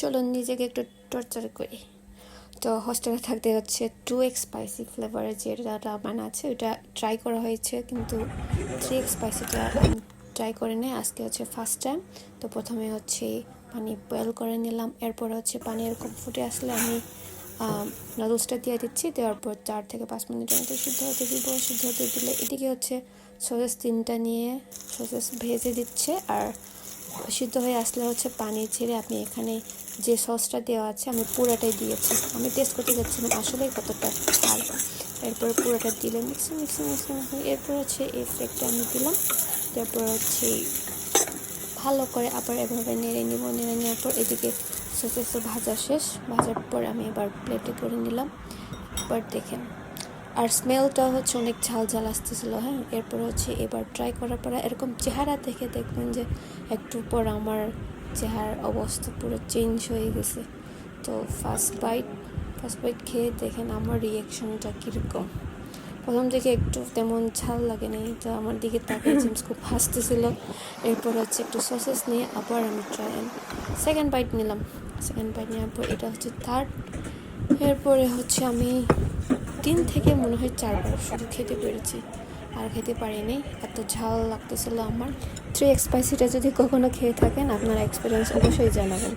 চলো নিজেকে একটু টর্চার করি। তো হোস্টেলে থাকতে হচ্ছে 2x স্পাইসি ফ্লেভারের যেটা আছে ওটা ট্রাই করা হয়েছে, কিন্তু 3x স্পাইসিটা আমি ট্রাই করে নিই আজকে হচ্ছে ফার্স্ট টাইম। তো প্রথমে হচ্ছে পানি বয়েল করে নিলাম, এরপর হচ্ছে পানি এরকম ফুটে আসলে আমি নুডলসটা দিয়ে দিচ্ছি, দেওয়ার পর 4 থেকে 5 মিনিটের মতো সিদ্ধ হতে দিব। সিদ্ধ হতে দিলে এদিকে হচ্ছে সসেস 3টা নিয়ে সসেস ভেজে দিচ্ছে, আর সিদ্ধ হয়ে আসলে হচ্ছে পানি ছেড়ে আপনি এখানে যে সসটা দেওয়া আছে আমি পুরোটাই দিয়েছি। আমি টেস্ট করতে যাচ্ছিলাম আসলে কতটা ঝাল, এরপর পুরোটা দিলে মিক্সিং মিক্সিং মিক্সিং মিক্সিং এরপর হচ্ছে এই ফ্লেকটা আমি দিলাম। তারপর হচ্ছে ভালো করে আবার এভাবে নেড়ে নিব। নেড়ে নেওয়ার পর এদিকে সসেসও ভাজা শেষ, ভাজার পর আমি এবার প্লেটে করে নিলাম। এবার দেখেন, আর স্মেলটা হচ্ছে অনেক ঝাল ঝাল আসতেছিলো। হ্যাঁ, এরপর হচ্ছে এবার ট্রাই করার পর এরকম চেহারা দেখে দেখবেন যে একটু পর আমার চেহারার অবস্থা পুরো চেঞ্জ হয়ে গেছে। তো ফার্স্ট বাইট খেয়ে দেখেন আমার রিয়াকশনটা কীরকম। প্রথম দিকে একটু তেমন ঝাল লাগেনি, তো আমার দিকে তাকিয়ে জেমস খুব হাসতেছিল। এরপর হচ্ছে একটু সসেস নিয়ে আবার আমি সেকেন্ড বাইট নিলাম। সেকেন্ড বাইট নেওয়ার পর এটা হচ্ছে থার্ড। এরপরে হচ্ছে আমি 3 থেকে মনে হয় 4বার শুধু খেতে পেরেছি, আর খেতে পারিনি, এত ঝাল লাগতেছিল আমার। 3x স্পাইসিটা যদি কখনো খেয়ে থাকেন আপনার এক্সপিরিয়েন্স অবশ্যই জানাবেন।